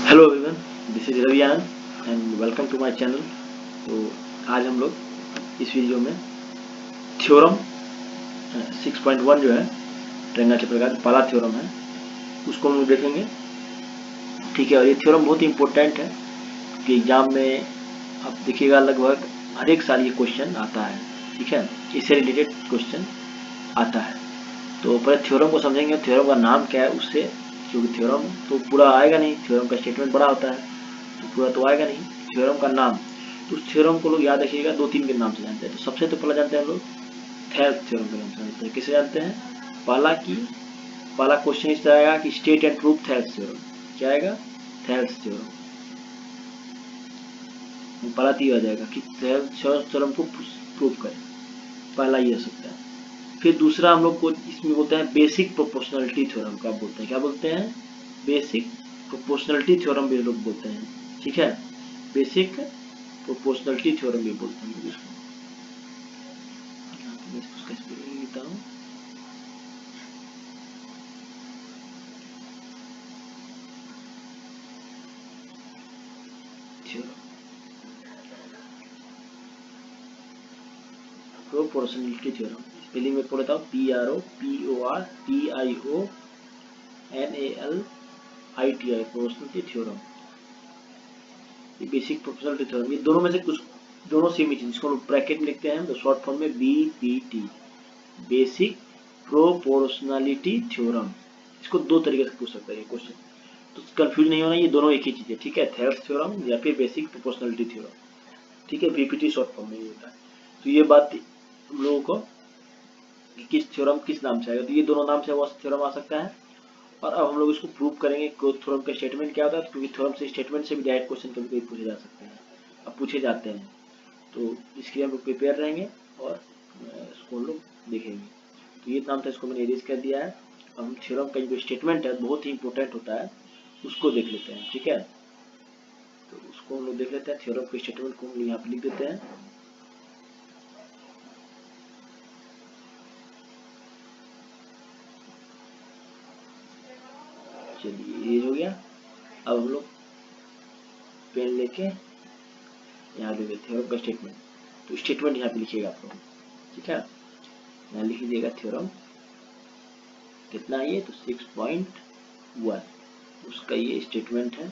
Hello everyone, this is Ravi Anand and welcome to my channel. तो आज हम लोग इस वीडियो में थ्योरम 6.1 जो है ट्रायंगल के प्रकार पहला थ्योरम है उसको हम लोग देखेंगे। ठीक है, और ये थ्योरम बहुत ही इम्पोर्टेंट है कि एग्जाम में आप देखिएगा लगभग हर एक साल ये क्वेश्चन आता है। ठीक है, इससे रिलेटेड क्वेश्चन आता है। तो पहले थ्योरम को समझेंगे, थ्योरम का नाम क्या है उससे, क्योंकि थ्योरम तो पूरा आएगा नहीं, थ्योरम का स्टेटमेंट बड़ा होता है तो पूरा तो आएगा नहीं। थ्योरम का नाम, तो उस थ्योरम को लोग याद रखिएगा दो तीन के नाम से जानते हैं। तो सबसे तो पहला जानते हैं हम लोग थेल्स थ्योरम के नाम से जानते हैं। किसे जानते हैं? पहला क्वेश्चन इस तरह आएगा कि state and prove Thales theorem. क्या आएगा? Thales theorem. पहला तो आ जाएगा कि थेल्स थ्योरम को प्रूव करें, पहला ये हो सकता है। फिर दूसरा हम लोग को इसमें बोलते हैं बेसिक प्रोपोर्शनलिटी थ्योरम का बोलते हैं। क्या बोलते हैं? बेसिक प्रोपोर्शनलिटी थ्योरम भी लोग बोलते हैं। ठीक है, बेसिक प्रोपोर्शनलिटी थ्योरम भी बोलते हैं इसको। मैं इसका स्पेलिंग लिखता हूँ। प्रोपोर्शनलिटी थ्योरम स्पेलिंग में पढ़ता हूँ PROPORTIONALITI प्रोपोर्शनलिटी थ्योरम। ये बेसिक प्रोपोर्शनलिटी थ्योरम, ये दोनों में से कुछ, दोनों सेम ही चीज, जिसको लोग ब्रैकेट में लिखते हैं तो शॉर्ट फॉर्म में BPT, बेसिक प्रोपोर्शनलिटी थ्योरम। इसको दो तरीके से पूछ सकता है ये क्वेश्चन, तो कंफ्यूज नहीं होना, ये दोनों एक ही चीज है। ठीक है, थेल्स थ्योरम या फिर बेसिक प्रोपोर्शनलिटी थ्योरम। ठीक है, BPT शॉर्ट फॉर्म में ये होता है। तो ये बात हम लोगों को कि किस थ्योरम किस नाम से आएगा, तो ये दोनों नाम से वो थ्योरम आ सकता है। और अब हम लोग इसको प्रूव करेंगे कि थ्योरम का स्टेटमेंट क्या होता है, क्योंकि थ्योरम से स्टेटमेंट से भी डायरेक्ट क्वेश्चन कभी कभी पूछे जा सकते हैं, अब पूछे जाते हैं। तो इसके लिए हम लोग प्रिपेयर रहेंगे और इसको हम लोग देखेंगे। तो ये नाम था, इसको मैंने इरेज कर दिया है। अब हम थ्योरम का जो स्टेटमेंट है बहुत ही इंपॉर्टेंट होता है, उसको देख लेते हैं। ठीक है, तो उसको हम लोग देख लेते हैं। थ्योरम के स्टेटमेंट को हम यहाँ पे लिख देते हैं। चलिए, ये हो गया। अब हम लोग पेन लेके यहाँ दे देते थ्योरम का स्टेटमेंट। तो स्टेटमेंट यहाँ पे लिखिएगा आप लोग। ठीक है, यहाँ लिख लीजिएगा थ्योरम कितना है ये, तो 6.1 उसका ये स्टेटमेंट है।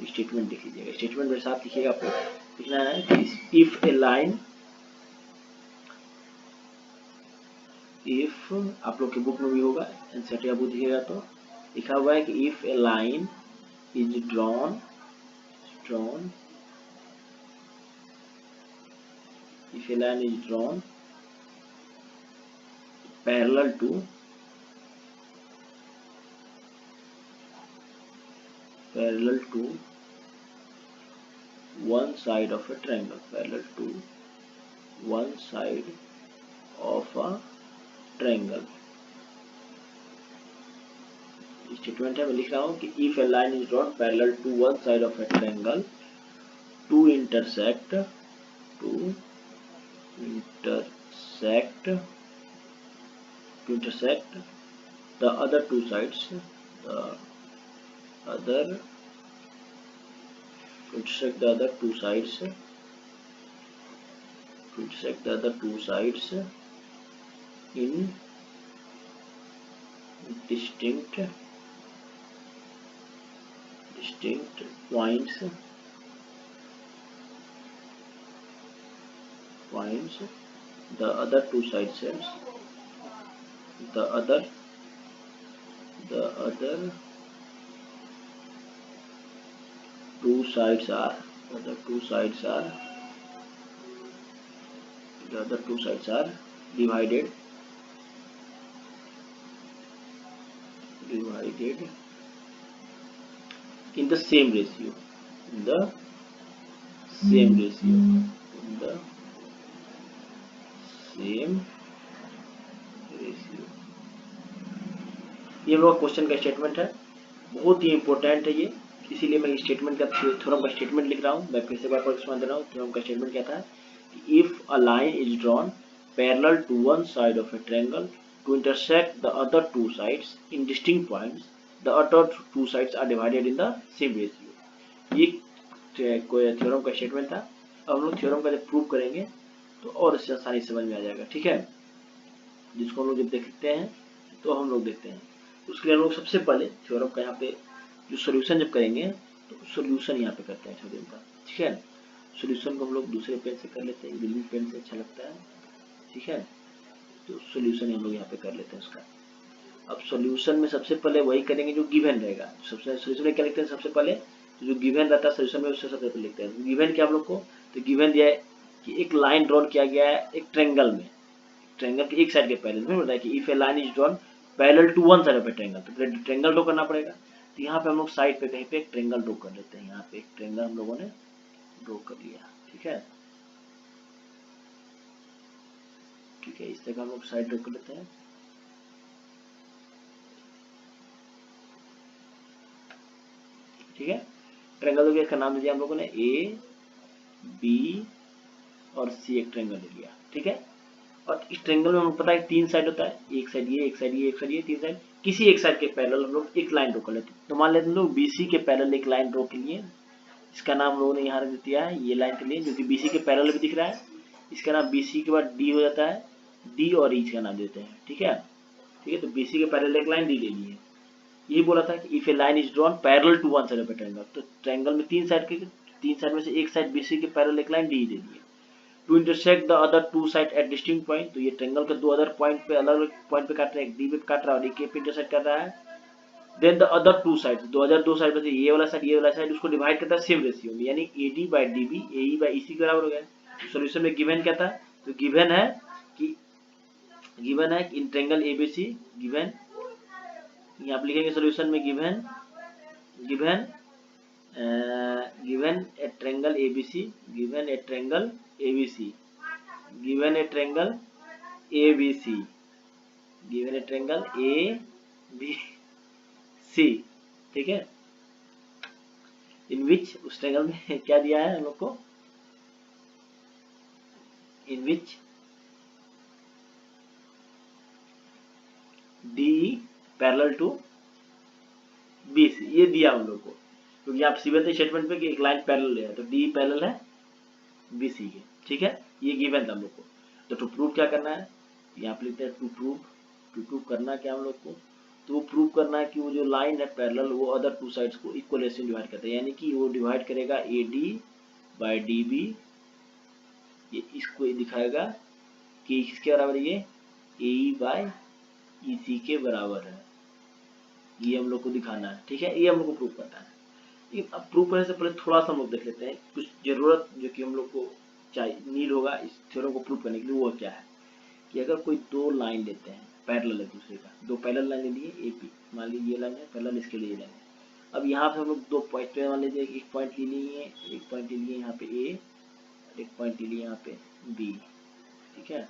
स्टेटमेंट लिख लीजिएगा। स्टेटमेंट मेरे साथ लिखिएगा, आपको लिखना है कि इफ ए लाइन, इफ आप लोग के बुक में भी होगा, एनसीईआरटी बुक दिखेगा तो लिखा हुआ है कि if a line is drawn if a line is drawn parallel to one side of a triangle, parallel to one side of a triangle। Statement है, मैं लिख रहा हूँ कि if a line is drawn parallel to one side of a triangle to intersect the other two sides, the other intersect the other two sides in distinct points the other two sides are divided in the same ratio, in the same ratio, in the same ratio। ये मेरा question का statement है, बहुत ही important है ये, इसीलिए मैं statement का थ्योरम का स्टेटमेंट लिख रहा हूँ। मैं फिर से बार बार सुना दे रहा हूँ। थ्योरम का स्टेटमेंट क्या था कि if a line is drawn parallel to one side of a triangle to intersect the other two sides in distinct points, the other two sides are divided in the same ratio। ये कोई theorem का statement था। अब हम लोग theorem का जब prove करेंगे तो और इससे आसानी समझ में आ जाएगा, ठीक है, जिसको हम लोग जब देखते हैं तो हम लोग देखते हैं। उसके लिए हम लोग सबसे पहले थ्योरम का यहाँ पे जो सोल्यूशन जब करेंगे तो सोल्यूशन यहाँ पे करते हैं थ्योरम का, ठीक है। सोल्यूशन को हम लोग दूसरे पेन से कर लेते हैं, ग्रीन पेन से अच्छा लगता है, ठीक है। तो सोल्यूशन हम लोग यहाँ पे कर लेते हैं उसका। अब सॉल्यूशन में सबसे पहले वही करेंगे जो गिवन रहेगा। सबसे सोल्यूशन में क्या लिखते हैं सबसे पहले, तो जो गिवन रहता है सोल्यूशन में उससे सबसे पहले लिखते हैं। गिवन क्या हम लोग को, तो गिवन दिया है कि एक लाइन ड्रॉ किया गया है एक ट्रायंगल में, ट्रायंगल के एक साइड के पैरेलल में बताया कि if a line is drawn parallel to one side of a triangle, तो फिर ट्रायंगल ड्रॉ करना पड़ेगा। तो यहाँ पे हम लोग साइड पे कहीं पे एक ट्रायंगल ड्रॉ कर लेते हैं। यहाँ पे एक ट्रायंगल हम लोगों ने ड्रॉ कर लिया, ठीक है, ठीक है। इस तरह हम लोग साइड ड्रॉ कर लेते हैं, ठीक है। ट्रायंगल का इसका नाम दे दिया हम लोगों ने ए बी और सी, एक ट्रायंगल ले लिया, ठीक है। और इस ट्रायंगल में हमें पता है तीन साइड होता है, एक साइड ये, एक साइड ये, एक साइड ये, तीन साइड। किसी एक साइड के पैरेलल हम लोग एक लाइन ड्रॉ कर लेते हैं। तो मान लेते हैं हम लोग बीसी के पैरेलल एक लाइन ड्रॉ के लिए, इसका नाम हम लोगों ने यहाँ रख दिया है ये लाइन के लिए, जो कि बीसी के पैरेलल भी दिख रहा है। इसका नाम बीसी के बाद डी हो जाता है, डी और ई का नाम देते हैं, ठीक है, ठीक है। तो बीसी के पैरेलल एक लाइन डी ले ली है। यही बोला था कि if a line is drawn parallel to one side of a triangle, तो ट्रायंगल में तीन साइड में से एक साइड बीसी के पैरेलल एक लाइन डी दे दी है। To intersect the other two side at distinct point, तो ये ट्रायंगल के दो अदर पॉइंट पे अलग अलग पॉइंट पे काट रहा है, एक डी पे काट रहा है और एक ए पे इंटरसेक्ट कर रहा है। Then the other two side, दो साइड में से ये वाला साइड उसको डिवाइड करता है सेम रेशियो में, यानी AD by DB AE by EC के बराबर हो गया। सॉल्यूशन में गिवन क्या था, तो गिवन है कि इन ट्रायंगल ABC गिवन, यहाँ पे लिखेंगे सॉल्यूशन में गिवन ए ट्रायंगल ABC, गिवन ए ट्रायंगल ABC, गिवन ए ट्रायंगल ABC, गिवन ए ट्रायंगल ABC, ठीक है। इन विच, उस ट्रायंगल में क्या दिया है हम लोग को, इन विच डी पैरेलल टू BC, ये दिया हम लोग को, क्योंकि आप सीधे स्टेटमेंट पे कि एक लाइन पैरेलल है तो डी पैरेलल है BC के, ठीक है। ये गिवन था हम लोग को। तो टू प्रूव क्या करना है, यहाँ पे लिखते हैं टू प्रूव करना क्या हम लोग को, तो वो प्रूव करना है कि वो जो लाइन है पैरेलल वो अदर टू साइड्स को इक्वल रेशियो में डिवाइड करता है, यानी कि वो डिवाइड करेगा AD बाई DB, ये इसको दिखाएगा कि किसके बराबर, ये AE बाई EC के बराबर है। ये हम लोग को दिखाना है, ठीक है, ये हम लोग को प्रूव करना है। लेकिन अब प्रूव करने से पहले थोड़ा सा हम लोग देख लेते हैं कुछ जरूरत जो कि हम लोग को चाहिए, नीड होगा इस थ्योरम को प्रूव करने के लिए। वो क्या है कि अगर कोई दो लाइन लेते हैं पैरेलल एक दूसरे का, दो पैरेलल लाइन ले लिए AP, मान लीजिए ये लाइन है पैरेलल, इसके लिए ये लाइन है। अब यहाँ पे हम लोग दो पॉइंट पे मान लीजिए एक पॉइंट ले लिए, एक पॉइंट ले लिए यहाँ पे A, एक पॉइंट ले लिए यहाँ पे B, ठीक है,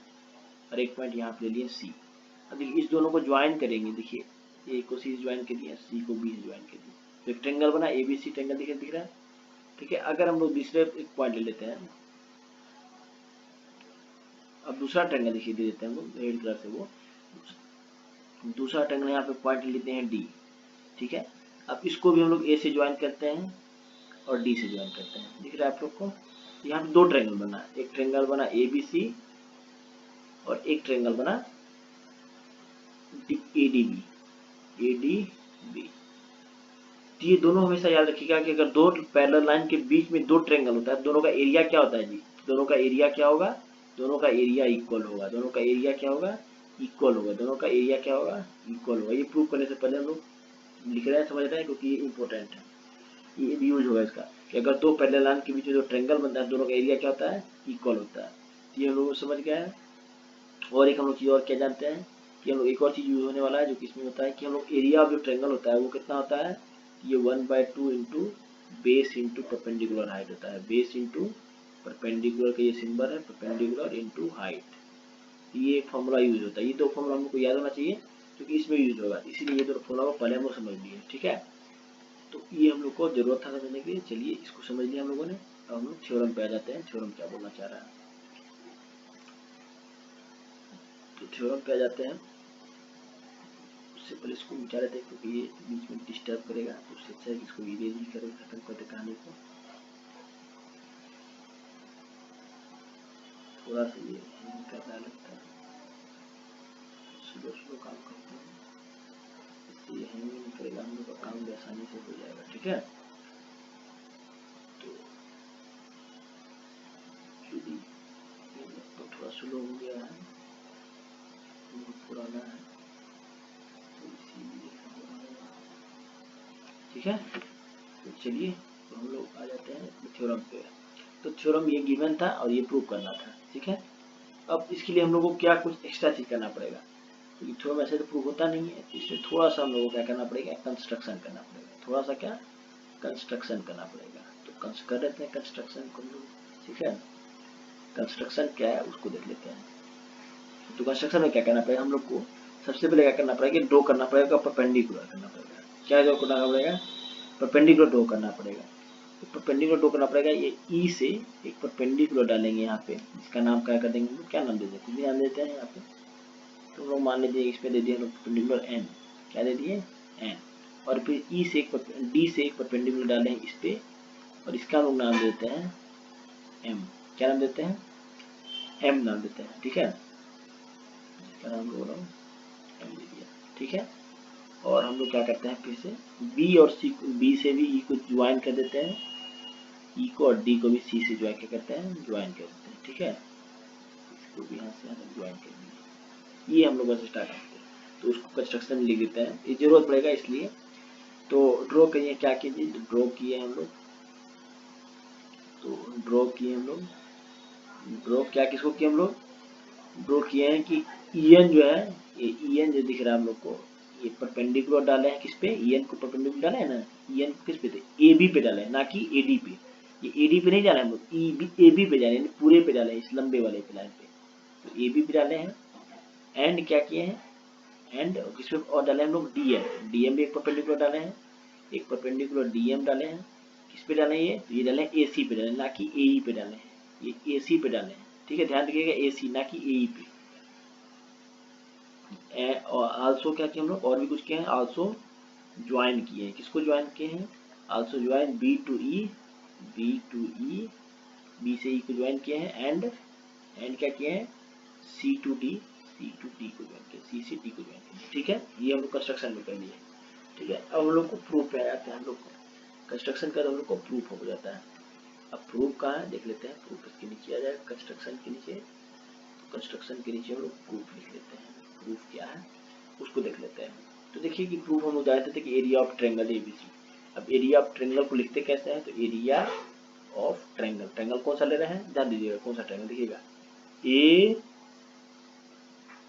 और एक पॉइंट यहाँ पे ले लिए C। अब देखिए इस दोनों को ज्वाइन करेंगे, देखिए A को C से ज्वाइन कर दिया, C को B से ज्वाइन कर दिया, तो एक ट्रायंगल बना ABC ट्रायंगल दिख रहा है, ठीक है। अगर हम लोग दूसरे एक पॉइंट ले लेते हैं, अब दूसरा ट्रायंगल देखिए दे देते हैं हम लोग रेड कलर से, वो दूसरा ट्रायंगल यहाँ पे पॉइंट ले लेते हैं D, ठीक है। अब इसको भी हम लोग A से ज्वाइन करते हैं और D से ज्वाइन करते हैं, दिख रहा है आप लोग को। यहाँ पे दो ट्रायंगल बना, एक ट्रायंगल बना ABC और एक ट्रायंगल बना ADB। ये दोनों हमेशा याद रखिएगा कि अगर दो पैरेलल लाइन के बीच में दो ट्रायंगल होता है, दोनों का एरिया क्या होता है जी, दोनों का एरिया क्या होगा, दोनों का एरिया इक्वल होगा, दोनों का एरिया क्या होगा, इक्वल होगा, दोनों का एरिया क्या होगा, इक्वल होगा। ये प्रूव करने से पहले हम लोग लिख रहे हैं, समझ रहे हैं, क्योंकि ये इंपॉर्टेंट है, ये भी यूज होगा इसका कि अगर दो पैरेलल लाइन के बीच में जो ट्रायंगल बनता है दोनों का एरिया क्या होता है, इक्वल होता है। ये हम लोग समझ गए हैं। और एक हम लोग चीज और क्या जानते हैं कि हम लोग एक और चीज यूज होने वाला है जो कि इसमें होता है कि हम लोग एरिया ऑफ जो ट्रायंगल होता है वो कितना होता है, ये 1/2 into base into perpendicular height होता है। बेस इंटू परपेंडिकुलर का ये सिंबल है, परपेंडिकुलर इंटू हाइट, ये फॉर्मूला यूज होता है। ये दो फॉर्मूला हमको याद होना चाहिए क्योंकि इसमें यूज होगा, इसीलिए ये दो फॉर्मूला को पहले हम लोग समझ लिए, ठीक है। तो ये हम लोग को जरूरत था समझने के लिए, चलिए इसको समझ लिया हम लोगों ने। अब हम लोग थ्योरम पे आ जाते हैं, थ्योरम क्या बोलना चाह रहा है। तो थ्योरम पे आ जाते हैं, सबसे पहले इसको मिटा लेते हैं क्योंकि ये बीच में डिस्टर्ब करेगा, तो उससे अच्छा है कि इसको इरेज ही करें, खत्म करते कहानी को। थोड़ा सा ये हैंग कर रहा लगता है, स्लो स्लो काम करते हैं, इससे ये हैंग नहीं करेगा, हम लोग का काम भी आसानी से हो जाएगा। ठीक है, तो चलिए ये लैपटॉप थोड़ा स्लो हो गया है, बहुत पुराना है, तो इसीलिए ठीक है। तो चलिए तो हम लोग आ जाते हैं थ्योरम पे। तो थ्योरम ये गिवन था और ये प्रूव करना था। ठीक है, अब इसके लिए हम लोग को क्या कुछ एक्स्ट्रा चीज करना पड़ेगा, क्योंकि थ्योरम ऐसे तो प्रूव होता नहीं है, इसमें थोड़ा सा हम लोग को क्या करना पड़ेगा, कंस्ट्रक्शन करना पड़ेगा, थोड़ा सा क्या कंस्ट्रक्शन करना पड़ेगा। तो कर लेते हैं कंस्ट्रक्शन को हम लोग। ठीक है, कंस्ट्रक्शन क्या है उसको देख लेते हैं। तो कंस्ट्रक्शन में क्या करना पड़ेगा हम लोग को, सबसे पहले क्या करना पड़ेगा, ड्रॉ करना पड़ेगा, परपेंडिकुलर करना पड़ेगा। क्या ड्रॉ करना पड़ेगा, परपेंडिकुलर ड्रॉ करना पड़ेगा। तो परपेंडिकुलर ड्रॉ करना पड़ेगा, ये ई से एक परपेंडिकुलर डालेंगे यहाँ पे, इसका नाम क्या कर देंगे, क्या नाम दे देते हैं, नाम देते हैं यहाँ पे, तो लोग मान लीजिए इसमें दे दिए हम लोग परपेंडिकुलर एन, क्या दे दिए एन, और फिर ई से एक डी से एक परपेंडिकुलर डालें इस पे, और इसका लोग नाम देते हैं एम, क्या नाम देते हैं, एम नाम देते हैं। ठीक है, इसका नाम बोल रहा हूँ एम दे दिया। ठीक है, और हम लोग क्या करते हैं, फिर से बी और सी, बी से भी ई को ज्वाइन कर देते हैं, ई को और डी को भी सी से ज्वाइन क्या करते हैं, ज्वाइन कर देते हैं। ठीक है, इसको भी यहाँ से ज्वाइन कर दिए, ये हम लोग बस स्टार्ट करते हैं। तो उसको कंस्ट्रक्शन में लिख देते हैं, ये जरूरत पड़ेगा इसलिए। तो ड्रॉ करिए, क्या कीजिए, ड्रॉ किए हम लोग, तो ड्रॉ किए हम लोग, ड्रॉ क्या किसको किए हम लोग, ड्रॉ किए हैं कि ईएन जो है, ये ईएन जो दिख रहा है हम लोग को, ये परपेंडिकुलर डाले हैं किस पे, ईएन को परपेंडिकुलर डाले हैं ना, ईएन को किस पे थे, एबी पे डाले हैं, ना कि एडी पे। ये एडी पे नहीं डाले हम लोग, एबी पे डाले, पूरे पे डाले, इस लंबे वाले पे लाइन पे, तो एबी पे डाले हैं। एंड क्या किए हैं, एंड किस पे और डाले हम लोग, डीएम, डीएम भी एक परपेंडिकुलर डाले हैं, एक परपेंडिकुलर डीएम डाले हैं, किस पे डाले हैं, ये डाले हैं एसी पे डाले, ना कि एई पे डाले हैं, ये एसी पे डाले हैं। ठीक है, ध्यान रखिएगा एसी ना कि एई पे। और आल्सो क्या किया हम लोग, और भी कुछ किए हैं, आल्सो ज्वाइन किए हैं, किसको ज्वाइन किए हैं, also join B to E, B to E, B से ई को ज्वाइन किए हैं, एंड क्या किए हैं, C to D, C to D को ज्वाइन किया, सी से डी को ज्वाइन किया। ठीक है, ये हम लोग कंस्ट्रक्शन में कर लिए। ठीक है, अब हम लोग को प्रूफ पे आ जाते हैं, हम लोग को कंस्ट्रक्शन का हम लोग को प्रूफ हो जाता है। अब प्रूफ कहाँ है देख लेते हैं, प्रूफ इसके नीचे आ जाएगा, कंस्ट्रक्शन के नीचे, तो कंस्ट्रक्शन के नीचे हम लोग प्रूफ लिख लेते हैं, प्रूफ क्या है उसको देख लेते हैं। तो देखिए कि प्रूफ हम लोग जानते थे कि एरिया ऑफ ट्रायंगल एबीसी। अब एरिया ऑफ ट्रायंगल को लिखते कैसे हैं, तो एरिया ऑफ ट्रायंगल, ट्रायंगल कौन सा ले रहे हैं, ध्यान दीजिएगा कौन सा ट्रायंगल, देखिएगा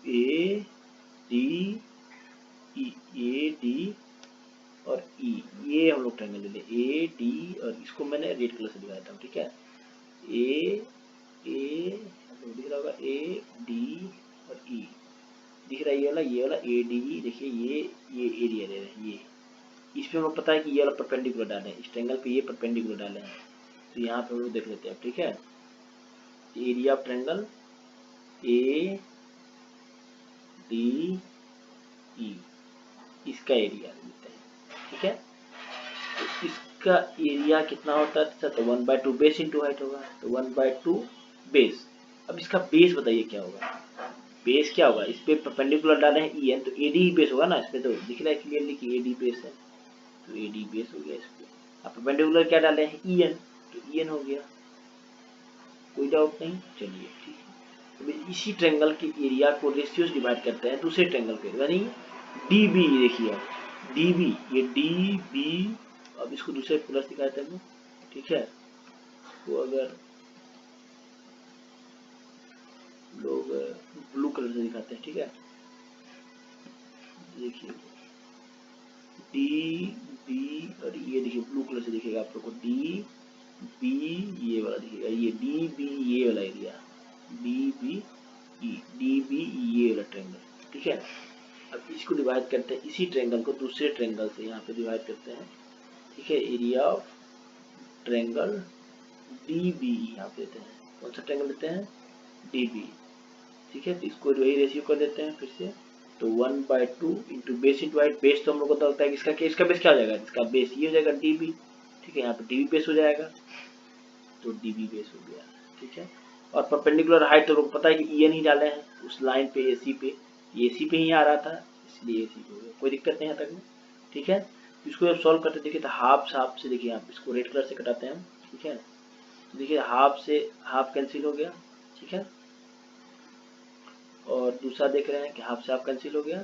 A D E, A D और ई, ये हम लोग ट्रायंगल ले लें, ए डी, और इसको मैंने रेड कलर से दिखाया था। ठीक है, ए दिख रहा होगा, ए डी और ई दिख रहा है, ये वाला ए डी, देखिए ये एरिया ले रहे हैं, ये इसमें हमें पता है कि ये वाला परपेंडिकुलर डाले हैं, इस ट्रायंगल पे ये परपेंडिकुलर डाले हैं, तो यहाँ पे हम लोग देख लेते हैं। ठीक है, area of triangle A D E, इसका एरिया लेते हैं। ठीक है, तो इसका एरिया कितना होता है, तो 1/2 बेस इंटू हाइट होगा, तो 1/2 बेस। अब इसका बेस बताइए क्या होगा, बेस क्या होगा, इस पे परपेंडिकुलर डाले हैं ई एन, तो एडी ही बेस होगा ना, इसमें तो दिख रहा है क्लियरली कि एडी बेस है, तो एडी बेस हो गया इस पे। अब परपेंडिकुलर क्या डाले हैं ई एन, तो ई एन हो गया, कोई डाउट नहीं। चलिए ठीक है, तो इसी ट्रायंगल के एरिया को रेशियो से डिवाइड करते हैं दूसरे ट्रायंगल पे, यानी डी बी, देखिए डी बी, ये डी बी, अब इसको दूसरे प्लस दिखाते हैं। ठीक है, तो अगर लोग ब्लू कलर से दिखाते हैं, ठीक है, देखिए डी बी, और ये देखिए ब्लू कलर से दिखेगा आप लोग को, डी बी ये वाला दिखेगा, ये डी बी ये वाला area, D B E, D B ये वाला ट्रायंगल। ठीक है, अब इसको डिवाइड करते हैं, इसी ट्रायंगल को दूसरे ट्रायंगल से यहाँ पे डिवाइड करते हैं। ठीक है, area of triangle D B यहाँ पे देते हैं, कौन सा ट्रायंगल देते हैं, डी बी। ठीक है, तो इसको वही रेशियो कर देते हैं फिर से, तो 1/2 into base into height. Base तो हम लोग को पता होता है कि इसका बेस क्या हो जाएगा, इसका बेस ये हो जाएगा db, ठीक है, यहाँ पे db बेस हो जाएगा, तो db बेस हो गया, ठीक है। और परपेंडिकुलर हाइट तो लोग पता है कि en ही डाले हैं उस लाइन पे, AC पे, AC पे ही आ रहा था, इसलिए AC पे हो गया, कोई दिक्कत नहीं यहाँ तक में, ठीक है। इसको जब सॉल्व करते देखिए तो हाफ से देखिए आप इसको रेड कलर से कटाते हैं, ठीक है। तो देखिए हाफ से हाफ कैंसिल हो गया, ठीक है। और दूसरा देख रहे हैं कि हाफ से हाफ कैंसिल हो गया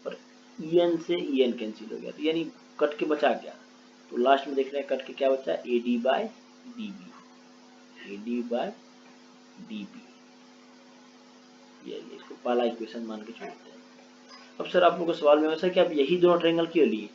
और en से en कैंसिल हो गया, तो यानी कट के बचा क्या, तो लास्ट में देख रहे हैं कट के क्या बचा, AD/dB, AD/dB, ये इसको पहला इक्वेशन मान के छोड़ते हैं। अब सर आप लोगों को सवाल में होगा सर कि आप यही दोनों ट्रायंगल क्यों लिए,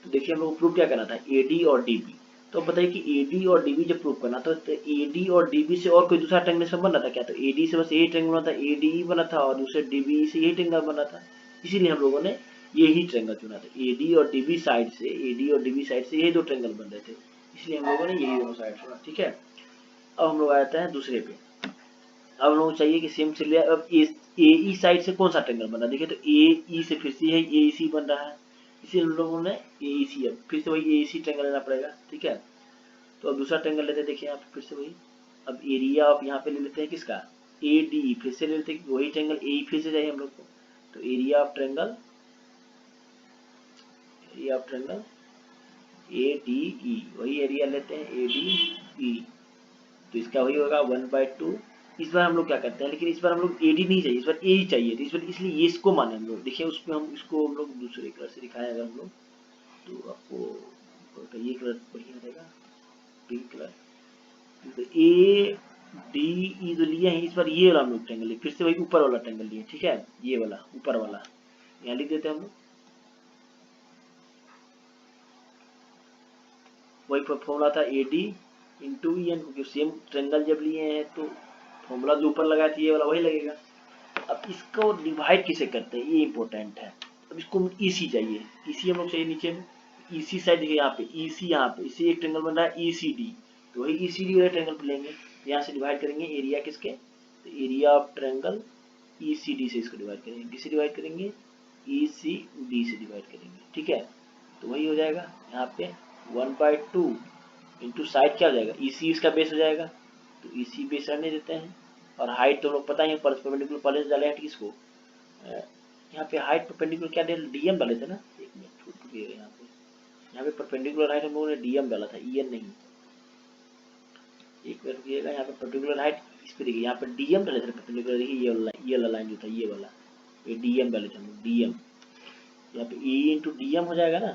तो देखिए हम लोग को प्रूव क्या करना था, AD और DB। तो बताइए कि AD और DB जब प्रूव करना था तो AD और DB से और कोई दूसरा ट्रायंगल से बन रहा था क्या, तो AD से बस यही ट्रायंगल बना था, ADE बना था, और दूसरे DB से यही ट्रायंगल बना था, इसीलिए हम लोगों ने यही ट्रायंगल चुना था। AD और DB साइड से यही दो ट्रायंगल बन रहे थे, इसलिए हम लोगों ने यही दोनों साइड चुना, ठीक है। अब हम लोग आ जाते हैं दूसरे पे। अब हम लोग को चाहिए कि सेम से लिया, अब AE साइड से कौन सा ट्रायंगल बन रहा है, देखिए तो AE से फिर से यही AEC बन रहा है, इसीलिए हम लोगों ने AEC, अब फिर से वही AEC ट्रायंगल लेना पड़ेगा, ठीक है। तो अब दूसरा ट्रायंगल लेते हैं, देखिए यहाँ पे फिर से वही, अब एरिया आप यहाँ पे ले लेते हैं किसका, ADE, फिर से ले लेते हैं वही ट्रायंगल AE फिर से चाहिए हम लोग को, तो एरिया ऑफ ट्रायंगल ADE, वही एरिया लेते हैं ADE, तो इसका वही होगा 1/2। इस बार हम लोग क्या करते हैं, लेकिन इस बार हम लोग AD नहीं चाहिए, इस बार A ही चाहिए, तो इस बार इसलिए ये इसको माने हम लोग, देखिए उसमें हम इसको हम लोग दूसरे कलर से दिखाएं अगर हम लोग, तो आपको ये कलर बढ़िया रहेगा, पिंक कलर। तो ADE जो लिए हैं इस बार ये वाला हम लोग ट्रायंगल लिए, फिर से वही ऊपर वाला ट्रायंगल लिए, ठीक है, ये वाला ऊपर वाला यहाँ लिख देते हैं हम लोग, वही फॉर्मूला था AD इंटू EN, क्योंकि सेम ट्रायंगल जब लिए हैं तो फॉर्मूला जो ऊपर लगा था ये वाला वही लगेगा। अब इसको डिवाइड किसे करते हैं, ये इंपॉर्टेंट है। अब इसको EC चाहिए, EC हम लोग चाहिए नीचे में, EC साइड देखिए यहाँ पे EC, यहाँ पे इसे एक ट्रायंगल बन रहा है ECD, तो वही ECD वाले ट्रायंगल पे लेंगे, यहाँ से डिवाइड करेंगे एरिया किसके, तो एरिया ऑफ ट्रायंगल ECD से इसको डिवाइड करेंगे, किससे डिवाइड करेंगे, ECD से डिवाइड करेंगे, ठीक है। तो वही हो जाएगा यहाँ पे 1/2 इंटू साइड क्या हो जाएगा, EC इसका बेस हो जाएगा, तो EC बेस रहने देते हैं। और हाइट तो लोग पता ही है, परपेंडिकुलर पहले से डाले हैं किसको, यहाँ पे हाइट परपेंडिकुलर क्या DM डाले थे ना, एक मिनट छूट गया यहाँ पे परपेंडिकुलर हाइट हम लोगों ने DM डाला था, EN नहीं, एक मिनट रुकिएगा, यहाँ पे परपेंडिकुलर हाइट इस पे देखिए, यहाँ पे DM डाले थे परपेंडिकुलर, देखिए ये वाला लाइन जो था ये वाला, ये DM डाले थे हम लोग, DM, यहाँ पे AE इंटू DM हो जाएगा ना,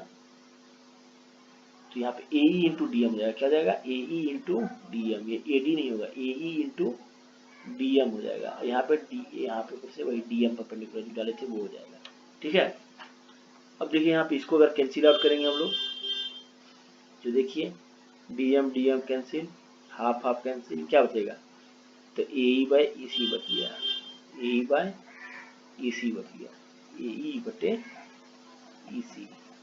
तो यहाँ पे AE इंटू DM हो जाएगा, क्या हो जाएगा AE इंटू DM, ये AD नहीं होगा, AE इंटू DM हो जाएगा, यहाँ पे फिर से वही DM परपेंडिकुलर जो डाले थे वो हो जाएगा, ठीक है। अब देखिए यहाँ पे इसको अगर कैंसिल आउट करेंगे हम लोग, तो देखिए DM cancel, half half cancel, क्या बचेगा, तो AE/EC बच गया, AE/EC बच गया, AE/EC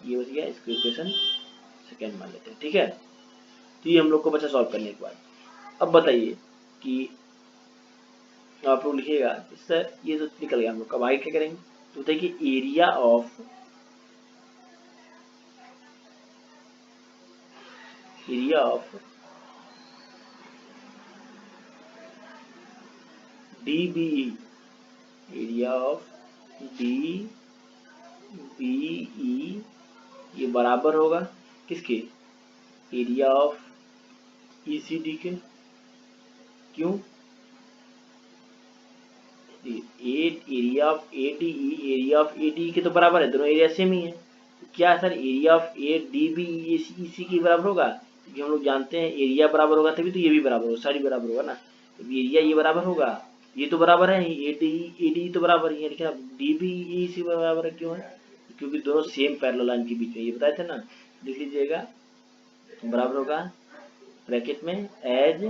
ये बच गया, इसको इक्वेशन सेकेंड मान लेते हैं, ठीक है। तो ये हम लोग को बचा सॉल्व करने के बाद। अब बताइए कि आप लोग लिखिएगा सर ये तो निकल गया हम लोग, अब आगे क्या करेंगे, तो बताइए कि area of DBE, area of DBE ये बराबर होगा किसके, एरिया ऑफ ECD के, क्यों, एरिया ऑफ ADE के तो बराबर है, दोनों एरिया सेम ही है, तो क्या sir area of DBE EC के बराबर होगा, क्योंकि हम लोग जानते हैं एरिया बराबर होगा तभी तो ये भी बराबर होगा, सारी बराबर होगा ना, तो एरिया ये बराबर होगा, ये तो बराबर है, ADE तो बराबर ही है, लेकिन अब DBE EC बराबर है, क्यों है, क्योंकि दोनों सेम पैरेलल लाइन के बीच में, ये बताए थे ना, लिख लीजिएगा, बराबर होगा ब्रैकेट में एज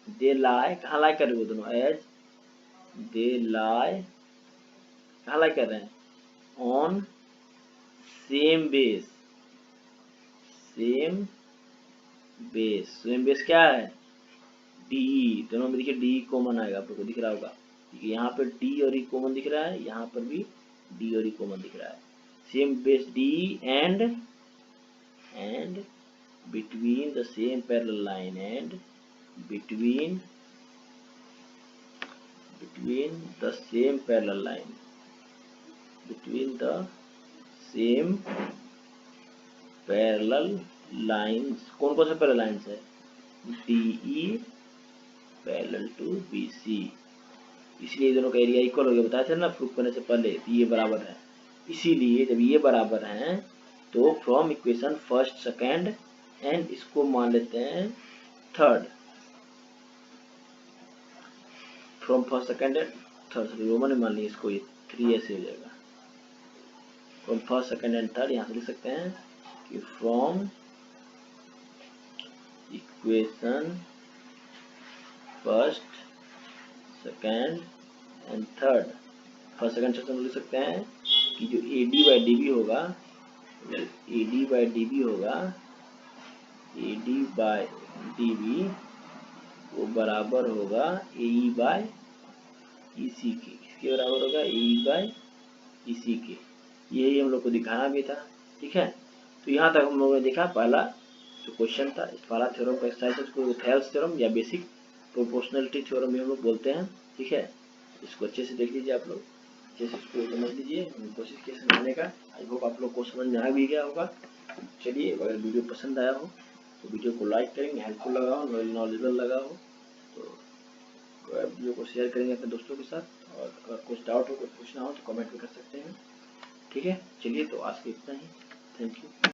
दे लाई, कहाँ लाई कर रहे हो दोनों, एज दे लाई, कहाँ लाई कर रहे हैं, ऑन सेम बेस क्या है, DE, दोनों में देखिए DE कॉमन आएगा, आप लोग को दिख रहा होगा, यहाँ पर डी और ई कॉमन दिख रहा है, यहाँ पर भी डी और ई कॉमन दिख रहा है। Same base D and between the same parallel line and between the same parallel line, between the same parallel lines, कौन कौन से पैरेलल लाइन्स है? DE पैरेलल टू BC, इसलिए दोनों का एरिया इक्वल हो गया, बताया था ना प्रूफ करने से पहले, ये बराबर है। इसीलिए जब ये बराबर हैं तो from equation first second and इसको मान लेते हैं third, from first second and third, Roman में मान लीजिए इसको, ये 3 ऐसे हो जाएगा। From first second and third यहाँ से लिख सकते हैं कि from equation first second and third, first second section लिख सकते हैं कि जो AD बाई DB होगा, AD बाई DB होगा, AD बाई DB वो बराबर होगा AE बाई EC के। किसके बराबर होगा? AE बाई EC के। यही हम लोग को दिखाना भी था, ठीक है। तो यहाँ तक हम लोगों ने देखा पहला जो क्वेश्चन था, पहला थ्योरम का एक्सरसाइज, इसको थेल्स थ्योरम या बेसिक प्रोपोर्शनलिटी थ्योरम भी हम लोग बोलते हैं, ठीक है। इसको अच्छे से देख लीजिए आप लोग, अच्छे से इसको समझ लीजिए, कोशिश किए समझने का। आई होप आप लोग को समझ में आ भी गया होगा। चलिए, अगर वीडियो पसंद आया हो तो वीडियो को लाइक करेंगे, हेल्पफुल लगा हो, नॉलेजेबल लगा हो तो वीडियो को शेयर करेंगे अपने दोस्तों के साथ, और अगर कुछ डाउट हो, कुछ पूछना हो तो कमेंट भी कर सकते हैं, ठीक है। चलिए, तो आज के इतना ही, थैंक यू।